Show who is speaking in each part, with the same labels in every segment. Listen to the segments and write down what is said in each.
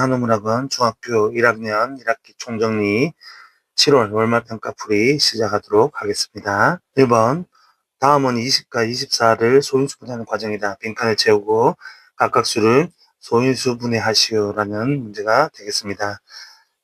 Speaker 1: 한우물학원 중학교 1학년 1학기 총정리 7월 월말평가풀이 시작하도록 하겠습니다. 1번 다음은 20과 24를 소인수분해하는 과정이다. 빈칸을 채우고 각각 수를 소인수분해하시오라는 문제가 되겠습니다.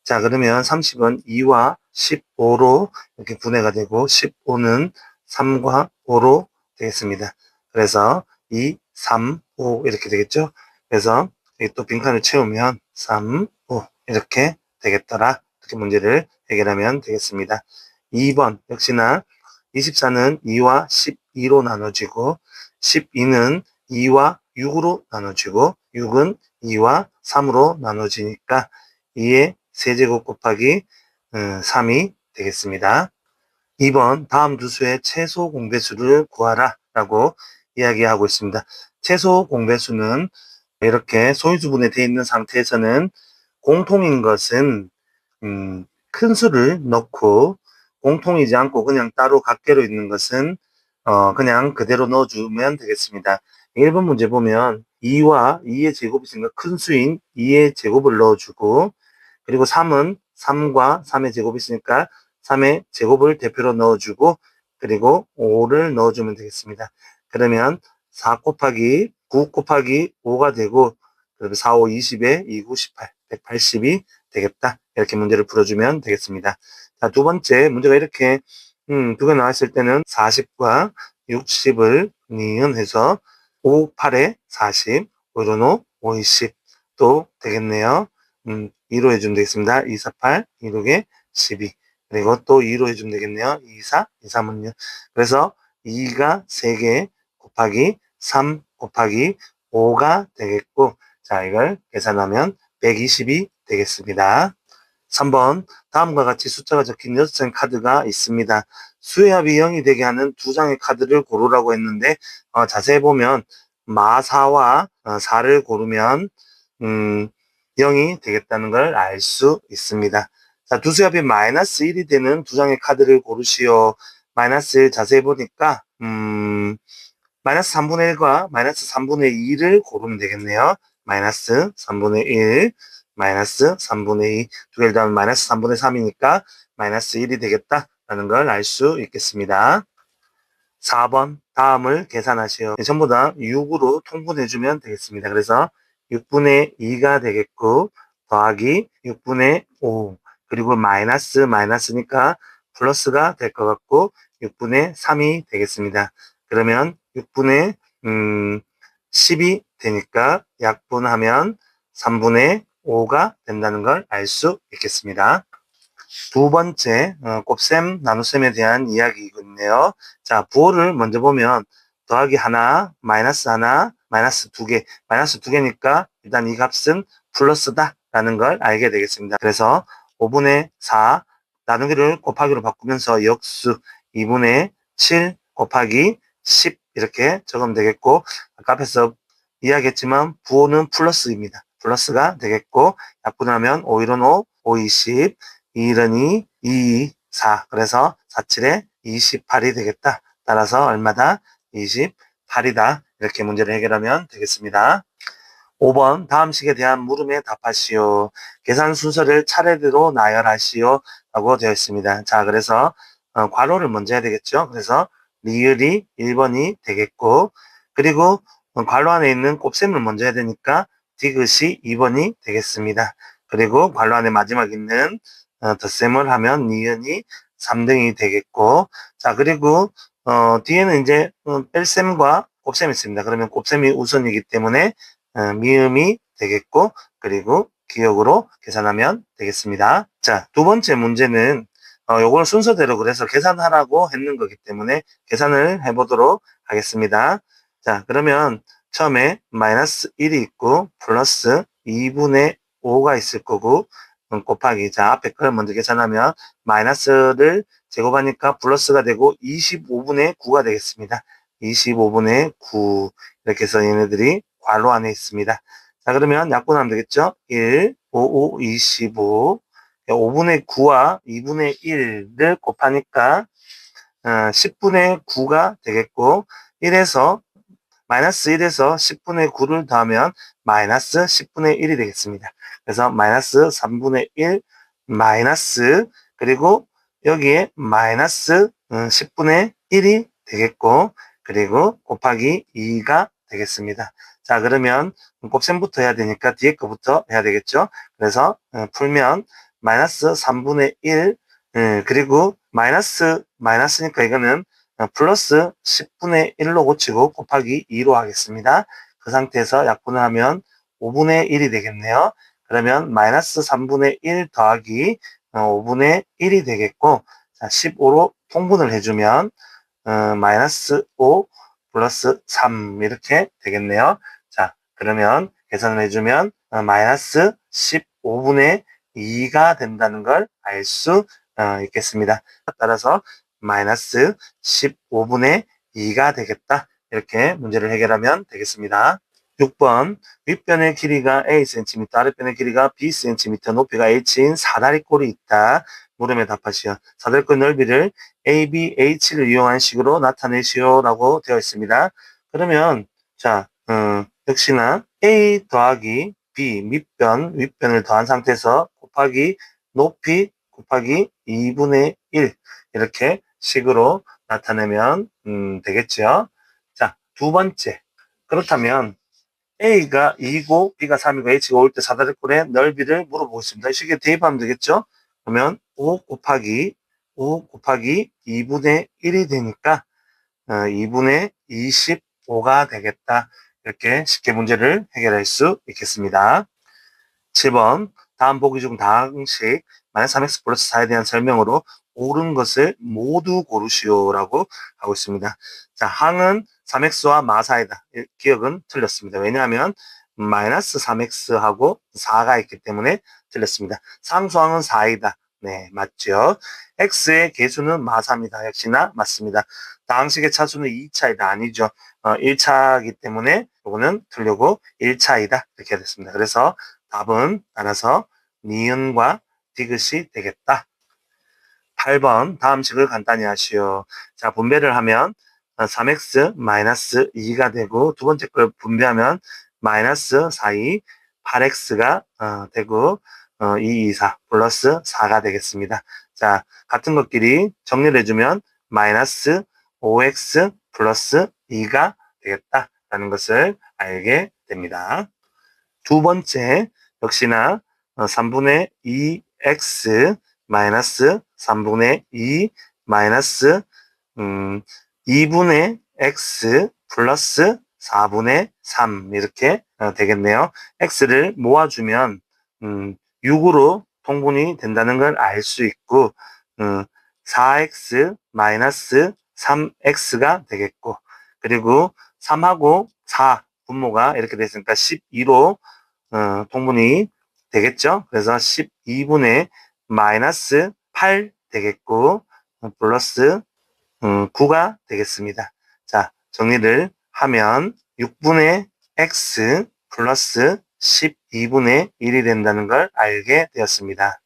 Speaker 1: 자, 그러면 30은 2와 15로 이렇게 분해가 되고 15는 3과 5로 되겠습니다. 그래서 2, 3, 5 이렇게 되겠죠. 그래서 또 빈칸을 채우면 3, 5 이렇게 되겠더라. 이렇게 문제를 해결하면 되겠습니다. 2번 역시나 24는 2와 12로 나눠지고 12는 2와 6으로 나눠지고 6은 2와 3으로 나눠지니까 2의 세제곱 곱하기 3이 되겠습니다. 2번 다음 두 수의 최소 공배수를 구하라 라고 이야기하고 있습니다. 최소 공배수는 이렇게 소인수분해 되어 있는 상태에서는 공통인 것은 큰 수를 넣고 공통이지 않고 그냥 따로 각계로 있는 것은 그냥 그대로 넣어주면 되겠습니다. 1번 문제 보면 2와 2의 제곱이 있으니까 큰 수인 2의 제곱을 넣어주고 그리고 3은 3과 3의 제곱이 있으니까 3의 제곱을 대표로 넣어주고 그리고 5를 넣어주면 되겠습니다. 그러면 4 곱하기 9 곱하기 5가 되고 그러면 4, 5, 20에 2, 9, 18, 180이 되겠다. 이렇게 문제를 풀어주면 되겠습니다. 자, 두 번째 문제가 이렇게 두 개 나왔을 때는 40과 60을 니은해서 5, 8에 40, 5, 5, 20 또 되겠네요. 2로 해주면 되겠습니다. 2, 4, 8, 2, 6에 12. 그리고 또 2로 해주면 되겠네요. 2, 4, 2, 3은 6. 그래서 2가 3개 곱하기 3 곱하기 5가 되겠고, 자, 이걸 계산하면 120이 되겠습니다. 3번, 다음과 같이 숫자가 적힌 6장의 카드가 있습니다. 수혜합이 0이 되게 하는 두 장의 카드를 고르라고 했는데, 자세히 보면, 마4와 4를 고르면, 0이 되겠다는 걸 알 수 있습니다. 자, 두 수합이 마이너스 1이 되는 두 장의 카드를 고르시오. 마이너스 1 자세히 보니까, 마이너스 3분의 1과 마이너스 3분의 2를 고르면 되겠네요. 마이너스 3분의 1, 마이너스 3분의 2, 두 개를 더하면 마이너스 3분의 3이니까 마이너스 1이 되겠다라는 걸 알 수 있겠습니다. 4번, 다음을 계산하시오. 전부 다 6으로 통분해주면 되겠습니다. 그래서 6분의 2가 되겠고, 더하기 6분의 5, 그리고 마이너스니까 플러스가 될 것 같고, 6분의 3이 되겠습니다. 그러면 6분의 10이 되니까 약분하면 3분의 5가 된다는 걸 알 수 있겠습니다. 두 번째 곱셈, 나눗셈에 대한 이야기이군요. 자, 부호를 먼저 보면 더하기 하나, 마이너스 하나, 마이너스 두 개, 마이너스 두 개니까 일단 이 값은 플러스다 라는 걸 알게 되겠습니다. 그래서 5분의 4 나누기를 곱하기로 바꾸면서 역수 2분의 7 곱하기 10 이렇게 적으면 되겠고, 아까 앞에서 이야기했지만 부호는 플러스입니다. 플러스가 되겠고, 약분하면 5, 1은 5, 5, 20, 2, 1은 2, 2, 4. 그래서 4, 7에 28이 되겠다. 따라서 얼마다? 28이다. 이렇게 문제를 해결하면 되겠습니다. 5번 다음 식에 대한 물음에 답하시오. 계산 순서를 차례대로 나열하시오. 라고 되어 있습니다. 자, 그래서 괄호를 먼저 해야 되겠죠. 그래서 리을이 1번이 되겠고, 그리고 괄호 안에 있는 곱셈을 먼저 해야 되니까 디귿이 2번이 되겠습니다. 그리고 괄호 안에 마지막 있는 덧셈을 하면 니은이 3등이 되겠고, 자, 그리고 뒤에는 이제 뺄셈과 곱셈이 있습니다. 그러면 곱셈이 우선이기 때문에 미음이 되겠고, 그리고 기억으로 계산하면 되겠습니다. 자, 두 번째 문제는 요걸 순서대로 그래서 계산하라고 했는 거기 때문에 계산을 해보도록 하겠습니다. 자, 그러면 처음에 마이너스 1이 있고 플러스 2분의 5가 있을 거고 곱하기, 자, 앞에 걸 먼저 계산하면 마이너스를 제곱하니까 플러스가 되고 25분의 9가 되겠습니다. 25분의 9 이렇게 해서 얘네들이 괄호 안에 있습니다. 자, 그러면 약분하면 되겠죠? 1, 5, 5, 25 5분의 9와 2분의 1을 곱하니까 10분의 9가 되겠고, 1에서 마이너스 1에서 10분의 9를 더하면 마이너스 10분의 1이 되겠습니다. 그래서 마이너스 3분의 1 마이너스 그리고 여기에 마이너스 10분의 1이 되겠고 그리고 곱하기 2가 되겠습니다. 자, 그러면 곱셈부터 해야 되니까 뒤에 거부터 해야 되겠죠. 그래서 풀면 마이너스 3분의 1 그리고 마이너스니까 이거는 플러스 10분의 1로 고치고 곱하기 2로 하겠습니다. 그 상태에서 약분을 하면 5분의 1이 되겠네요. 그러면 마이너스 3분의 1 더하기 5분의 1이 되겠고 자, 15로 통분을 해주면 마이너스 5 플러스 3 이렇게 되겠네요. 자, 그러면 계산을 해주면 마이너스 15분의 2가 된다는 걸 알 수 있겠습니다. 따라서 마이너스 15분의 2가 되겠다. 이렇게 문제를 해결하면 되겠습니다. 6번 윗변의 길이가 A cm, 아랫변의 길이가 B cm, 높이가 H인 사다리꼴이 있다. 물음에 답하시오. 사다리꼴 넓이를 ABH를 이용한 식으로 나타내시오 라고 되어 있습니다. 그러면 자 역시나 A 더하기 B 윗변을 더한 상태에서 곱하기 높이 곱하기 2분의 1 이렇게 식으로 나타내면 되겠죠. 자, 두 번째. 그렇다면 A가 2고 B가 3이고 H가 5일 때 사다리꼴의 넓이를 물어보고 있습니다. 이 식에 대입하면 되겠죠? 그러면 5 곱하기 2분의 1이 되니까 2분의 25가 되겠다. 이렇게 쉽게 문제를 해결할 수 있겠습니다. 7번 다음 보기 중 다항식 마이너스 3x 플러스 4에 대한 설명으로 옳은 것을 모두 고르시오라고 하고 있습니다. 자, 항은 3x와 마사이다. 기억은 틀렸습니다. 왜냐하면 마이너스 3x하고 4가 있기 때문에 틀렸습니다. 상수항은 4이다. 네, 맞죠. x의 개수는 마사입니다. 역시나 맞습니다. 다항식의 차수는 2차이다. 아니죠. 1차이기 때문에 이거는 틀리고 1차이다. 이렇게 됐습니다. 그래서 답은 따라서 니은과 디귿이 되겠다. 8번 다음 식을 간단히 하시오. 자, 분배를 하면 3x 마이너스 2가 되고 두 번째 걸 분배하면 마이너스 4이 8x가 되고 2, 2, 4 플러스 4가 되겠습니다. 자, 같은 것끼리 정리를 해주면 마이너스 5x 플러스 2가 되겠다라는 것을 알게 됩니다. 두 번째 역시나 3분의 2x 마이너스 3분의 2 마이너스 2분의 x 플러스 4분의 3 이렇게 되겠네요. x를 모아주면 6으로 통분이 된다는 걸 알 수 있고 4x 마이너스 3x가 되겠고 그리고 3하고 4 분모가 이렇게 됐으니까 12로 통분이 되겠죠. 그래서 12분의 마이너스 8 되겠고 플러스 9가 되겠습니다. 자, 정리를 하면 6분의 x 플러스 12분의 1이 된다는 걸 알게 되었습니다.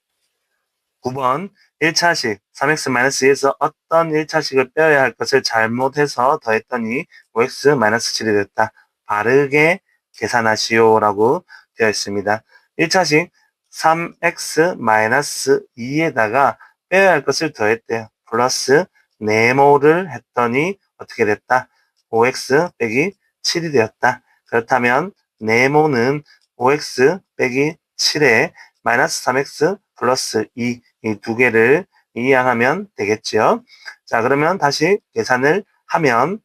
Speaker 1: 9번 1차식 3x-2에서 어떤 1차식을 빼야 할 것을 잘못해서 더했더니 5x-7이 됐다. 바르게 계산하시오라고 되어 있습니다. 1차식 3x-2에다가 빼야 할 것을 더했대요. 플러스 네모를 했더니 어떻게 됐다? 5x 빼기 7이 되었다. 그렇다면 네모는 5x 빼기 7에 마이너스 3x 플러스 2, 이 두 개를 이항하면 되겠죠. 자, 그러면 다시 계산을 하면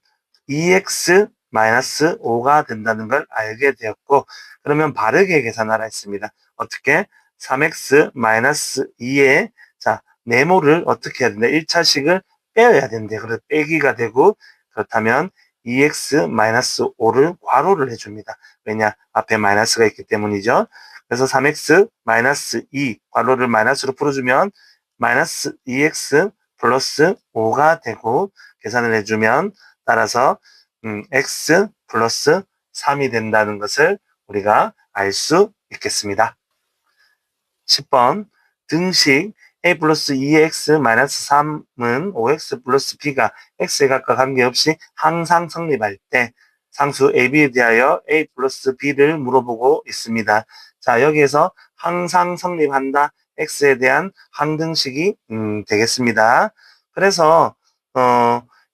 Speaker 1: 2x 마이너스 5가 된다는 걸 알게 되었고, 그러면 바르게 계산하라 했습니다. 어떻게? 3x 마이너스 2에, 자, 네모를 어떻게 해야 된다? 1차식을 빼야 된대. 그래서 빼기가 되고, 그렇다면 2x 마이너스 5를 괄호를 해줍니다. 왜냐? 앞에 마이너스가 있기 때문이죠. 그래서 3x 마이너스 2 괄호를 마이너스로 풀어주면 마이너스 2x 플러스 5가 되고 계산을 해주면 따라서 x 플러스 3이 된다는 것을 우리가 알 수 있겠습니다. 10번 등식 a 플러스 2x 마이너스 3은 5x 플러스 b가 x에 각각 관계없이 항상 성립할 때 상수 AB에 대하여 A 플러스 B를 물어보고 있습니다. 자, 여기에서 항상 성립한다. X에 대한 항등식이 되겠습니다. 그래서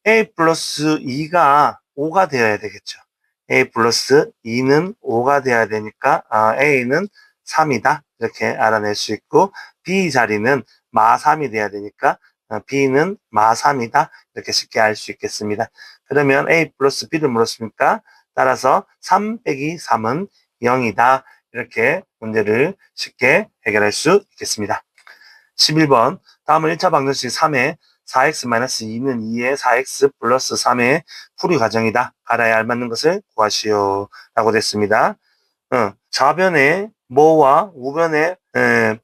Speaker 1: A 플러스 2가 5가 되어야 되겠죠. A 플러스 2는 5가 되어야 되니까 A는 3이다. 이렇게 알아낼 수 있고 B 자리는 마 3이 돼야 되니까 B는 마 3이다. 이렇게 쉽게 알 수 있겠습니다. 그러면 A 플러스 B를 물었으니까 따라서 3 빼기 3은 0이다. 이렇게 문제를 쉽게 해결할 수 있겠습니다. 11번 다음은 1차 방정식 3의 4x-2는 2의 4x 플러스 3의 풀이 과정이다. 알아야 알맞는 것을 구하시오. 라고 됐습니다. 좌변에 뭐와 우변에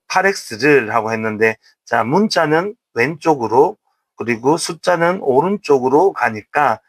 Speaker 1: 8x를 하고 했는데 자 문자는 왼쪽으로 그리고 숫자는 오른쪽으로 가니까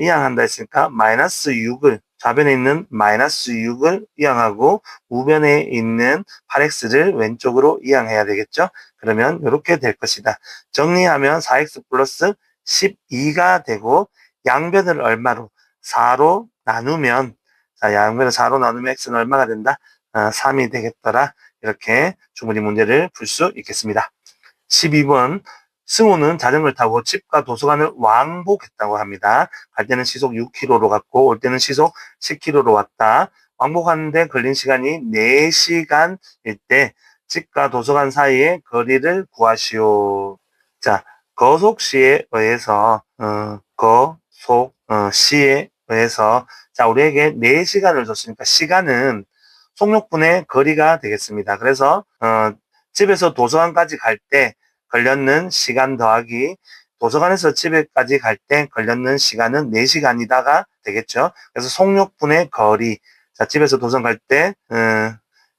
Speaker 1: 이항한다 했으니까 마이너스 6을 좌변에 있는 마이너스 6을 이항하고 우변에 있는 8x를 왼쪽으로 이항해야 되겠죠. 그러면 이렇게 될 것이다. 정리하면 4x 플러스 12가 되고 양변을 얼마로 4로 나누면 자, 양변을 4로 나누면 x는 얼마가 된다? 3이 되겠더라. 이렇게 충분히 문제를 풀 수 있겠습니다. 12번 승우는 자전거를 타고 집과 도서관을 왕복했다고 합니다. 갈 때는 시속 6km로 갔고 올 때는 시속 10km로 왔다. 왕복하는데 걸린 시간이 4시간일 때 집과 도서관 사이의 거리를 구하시오. 자, 거속시에 의해서 시에 의해서 자 우리에게 4시간을 줬으니까 시간은 속력분의 거리가 되겠습니다. 그래서 집에서 도서관까지 갈 때 걸렸는 시간 더하기 도서관에서 집에까지 갈 때 걸렸는 시간은 4시간이다가 되겠죠. 그래서 속력분의 거리 자 집에서 도서관 갈 때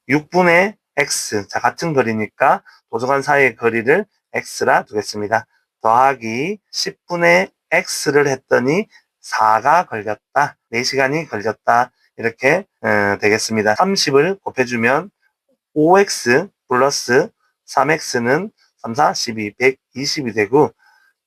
Speaker 1: 6분의 x 자 같은 거리니까 도서관 사이의 거리를 x라 두겠습니다. 더하기 10분의 x를 했더니 4가 걸렸다. 4시간이 걸렸다. 이렇게 되겠습니다. 30을 곱해주면 5x 플러스 3x는 3, 4, 12, 120이 되고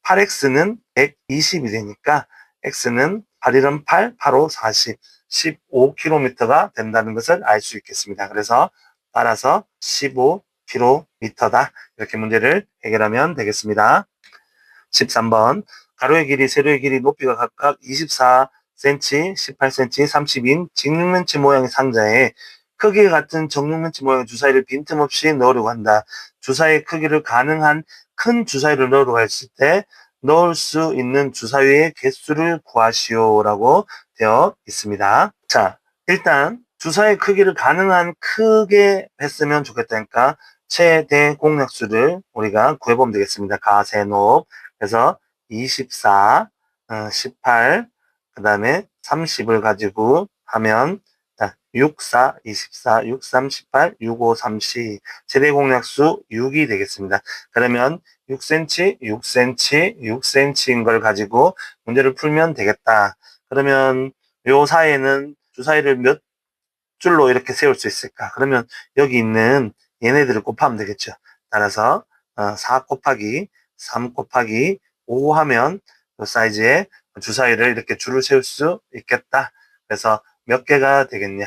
Speaker 1: 8x는 120이 되니까 x는 8, 1, 8, 8, 5, 40, 15km가 된다는 것을 알 수 있겠습니다. 그래서 따라서 15km다. 이렇게 문제를 해결하면 되겠습니다. 13번 가로의 길이, 세로의 길이, 높이가 각각 24cm, 18cm, 30인 직육면체 모양의 상자에 크기가 같은 정육면체 모양의 주사위를 빈틈없이 넣으려고 한다. 주사위의 크기를 가능한 큰 주사위를 넣으려고 했을 때 넣을 수 있는 주사위의 개수를 구하시오라고 되어 있습니다. 자, 일단 주사위의 크기를 가능한 크게 했으면 좋겠다니까 최대 공약수를 우리가 구해보면 되겠습니다. 가세노 그래서 24, 18, 그 다음에 30을 가지고 하면 6, 4, 24, 6, 3, 18, 6, 5, 30 최대 공약수 6이 되겠습니다. 그러면 6cm, 6cm, 6cm인 걸 가지고 문제를 풀면 되겠다. 그러면 요 사이에는 주사위를 몇 줄로 이렇게 세울 수 있을까? 그러면 여기 있는 얘네들을 곱하면 되겠죠. 따라서 4 곱하기 3 곱하기 5 하면 이 사이즈의 주사위를 이렇게 줄을 세울 수 있겠다. 그래서 몇 개가 되겠냐?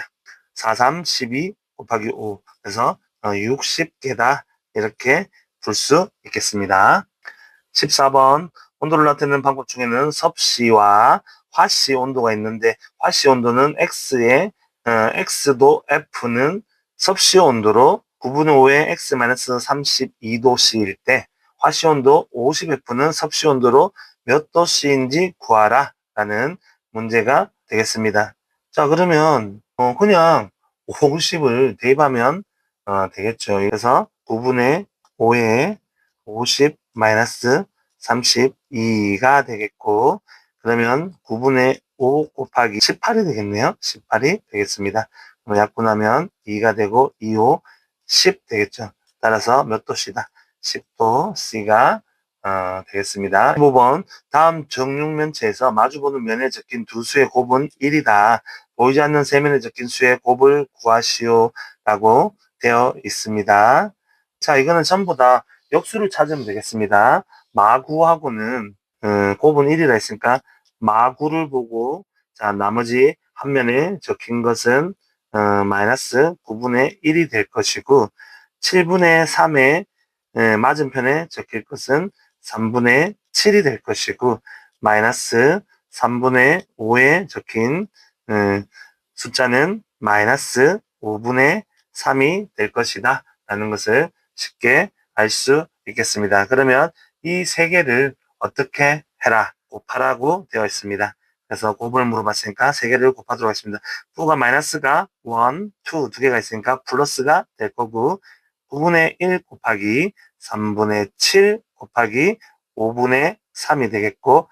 Speaker 1: 4, 3, 12 곱하기 5. 그래서 60개다. 이렇게 풀 수 있겠습니다. 14번 온도를 나타내는 방법 중에는 섭씨와 화씨 온도가 있는데 화씨 온도는 X의 X도 F는 섭씨 온도로 9분의 5의 X-32도씨일 때 화씨 온도 50F는 섭씨 온도로 몇 도씨인지 구하라 라는 문제가 되겠습니다. 자 그러면 그냥 50을 대입하면 되겠죠. 그래서 9분의 5의 50 마이너스 32가 되겠고 그러면 9분의 5 곱하기 18이 되겠네요. 18이 되겠습니다. 약분하면 2가 되고 2, 5, 10 되겠죠. 따라서 몇 도씨다? 10도 C가 되겠습니다. 15번 다음 정육면체에서 마주보는 면에 적힌 두 수의 곱은 1이다. 보이지 않는 세면에 적힌 수의 곱을 구하시오 라고 되어 있습니다. 자 이거는 전부 다 역수를 찾으면 되겠습니다. 마구하고는 곱은 1이라 했으니까 마구를 보고 자, 나머지 한 면에 적힌 것은 마이너스 9분의 1이 될 것이고 7분의 3의 맞은편에 적힐 것은 3분의 7이 될 것이고 마이너스 3분의 5에 적힌 숫자는 마이너스 5분의 3이 될 것이다 라는 것을 쉽게 알 수 있겠습니다. 그러면 이 세 개를 어떻게 해라 곱하라고 되어 있습니다. 그래서 곱을 물어봤으니까 세 개를 곱하도록 하겠습니다. 9가 마이너스가 1, 2 두 개가 있으니까 플러스가 될 거고 9분의 1 곱하기 3분의 7 곱하기 5분의 3이 되겠고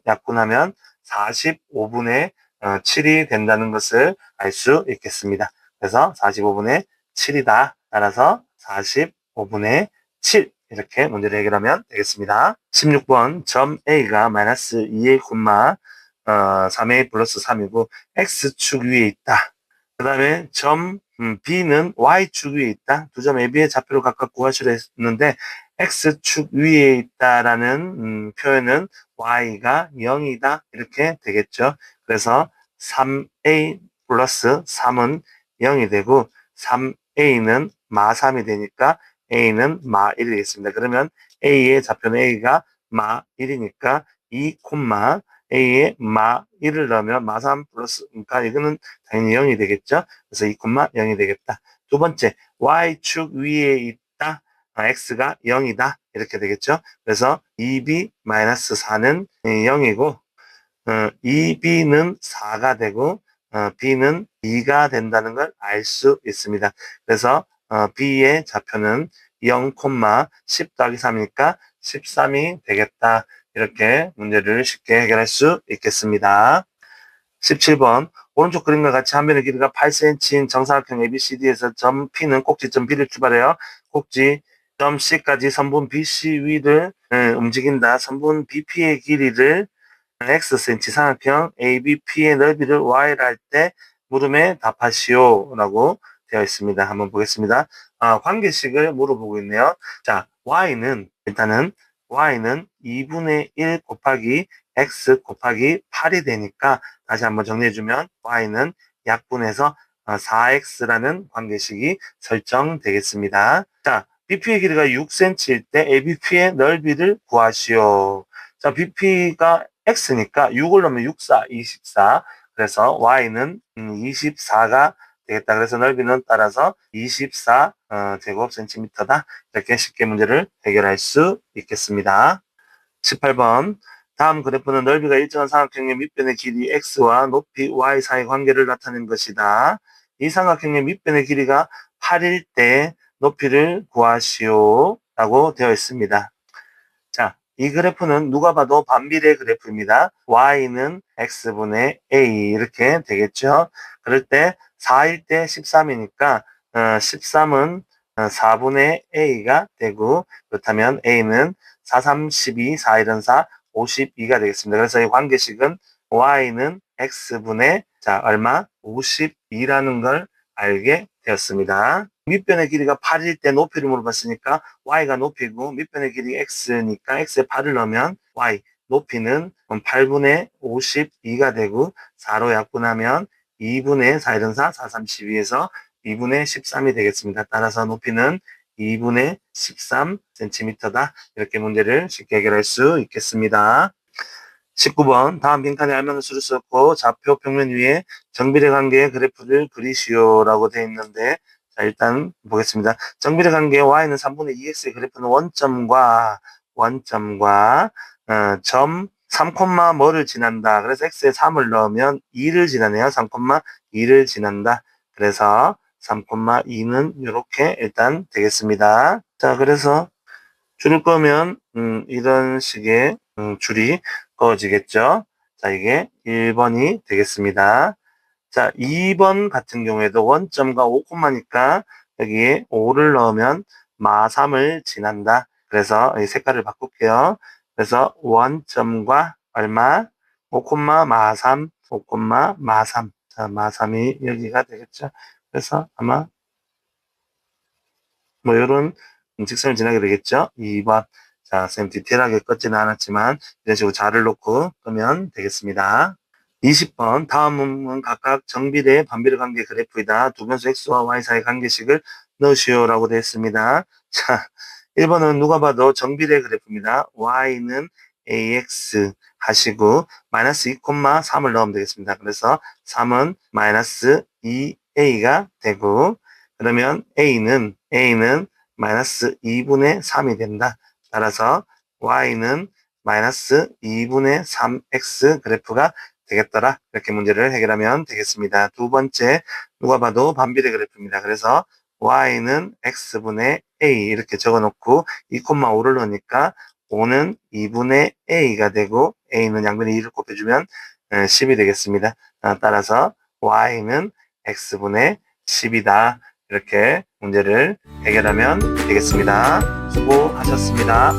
Speaker 1: 약분하면 45분의 7이 된다는 것을 알 수 있겠습니다. 그래서 45분의 7이다. 따라서 45분의 7 이렇게 문제를 해결하면 되겠습니다. 16번 점 A가 마이너스 2A, 3A 플러스 3이고 X축 위에 있다. 그 다음에 점 B는 Y축 위에 있다. 두 점 AB의 좌표를 각각 구하시려 했는데 X축 위에 있다라는 표현은 Y가 0이다. 이렇게 되겠죠. 그래서 3A 플러스 3은 0이 되고 3A는 마 3이 되니까 A는 마 1이 되겠습니다. 그러면 A의 좌표는 A가 마 1이니까 2, A에 마 1을 넣으면 마 3 플러스, 그러니까 이거는 당연히 0이 되겠죠. 그래서 2, 0이 되겠다. 두 번째, Y축 위에 있다. X가 0이다. 이렇게 되겠죠. 그래서 2B 마이너스 4는 0이고, 2B는 4가 되고, B는 2가 된다는 걸 알 수 있습니다. 그래서 B의 좌표는 0, 10 더하기 3이니까 13이 되겠다. 이렇게 문제를 쉽게 해결할 수 있겠습니다. 17번 오른쪽 그림과 같이 한 면의 길이가 8cm인 정사각형 ABCD에서 점 P는 꼭지점 B를 출발해요. 꼭지 점 C까지 선분 BC 위를 움직인다. 선분 BP의 길이를 Xcm 삼각형 ABP의 넓이를 Y라 할 때 물음에 답하시오 라고 되어 있습니다. 한번 보겠습니다. 관계식을 물어보고 있네요. 자, 일단은 Y는 2분의 1 곱하기 X 곱하기 8이 되니까 다시 한번 정리해주면 Y는 약분해서 4X라는 관계식이 설정되겠습니다. 자, BP의 길이가 6cm일 때 ABP의 넓이를 구하시오. 자, BP가 X니까 6을 넣으면 6, 4, 24. 그래서 Y는 24가 되겠다. 그래서 넓이는 따라서 24 제곱 센티미터다. 이렇게 쉽게 문제를 해결할 수 있겠습니다. 18번 다음 그래프는 넓이가 일정한 삼각형의 밑변의 길이 X와 높이 Y 사이 관계를 나타낸 것이다. 이 삼각형의 밑변의 길이가 8일 때 높이를 구하시오 라고 되어 있습니다. 자, 이 그래프는 누가 봐도 반비례 그래프입니다. Y는 X분의 A 이렇게 되겠죠. 그럴 때 4일 때 13이니까 13은 4분의 A가 되고 그렇다면 A는 4, 3, 12, 4일은 4, 52가 되겠습니다. 그래서 이 관계식은 Y는 X분의 자 얼마? 52라는 걸 알게 되었습니다. 밑변의 길이가 8일 때 높이를 물어봤으니까 y가 높이고 밑변의 길이 x니까 x에 8을 넣으면 y 높이는 8분의 52가 되고 4로 약분하면 2분의 4일은 4, 4, 32에서 2분의 13이 되겠습니다. 따라서 높이는 2분의 13cm다. 이렇게 문제를 쉽게 해결할 수 있겠습니다. 19번 다음 빈칸에 알맞은 수를 썼고 좌표 평면 위에 정비례 관계의 그래프를 그리시오라고 되어 있는데 자 일단 보겠습니다. 정비례 관계 y는 3분의 2x의 그래프는 원점과 점 3, 뭐를 지난다. 그래서 x에 3을 넣으면 2를 지나네요. 3, 2를 지난다. 그래서 3, 2는 이렇게 일단 되겠습니다. 자 그래서 줄을 끄면 이런 식의 줄이 그어지겠죠. 자, 이게 1번이 되겠습니다. 자, 2번 같은 경우에도 원점과 5콤마니까 여기에 5를 넣으면 마3을 지난다. 그래서 이 색깔을 바꿀게요. 그래서 원점과 얼마? 5콤마 마3, 5콤마 마3. 자, 마3이 여기가 되겠죠. 그래서 아마 뭐 이런 직선을 지나게 되겠죠. 2번. 자, 쌤 디테일하게 껐지는 않았지만 이런 식으로 자를 놓고 끄면 되겠습니다. 20번 다음은 각각 정비례 반비례 관계 그래프이다. 두 변수 x와 y 사이 관계식을 넣으시오라고 되어 있습니다. 자, 1번은 누가 봐도 정비례 그래프입니다. y는 ax 하시고 마이너스 2,3을 넣으면 되겠습니다. 그래서 3은 마이너스 2a가 되고 그러면 a는 마이너스 2분의 3이 된다. 따라서 y는 마이너스 2분의 3x 그래프가 되겠더라. 이렇게 문제를 해결하면 되겠습니다. 두 번째, 누가 봐도 반비례 그래프입니다. 그래서 y는 x분의 a 이렇게 적어놓고 2,5를 넣으니까 5는 2분의 a가 되고 a는 양변에 2를 곱해주면 10이 되겠습니다. 따라서 y는 x분의 10이다. 이렇게 문제를 해결하면 되겠습니다. 수고하셨습니다.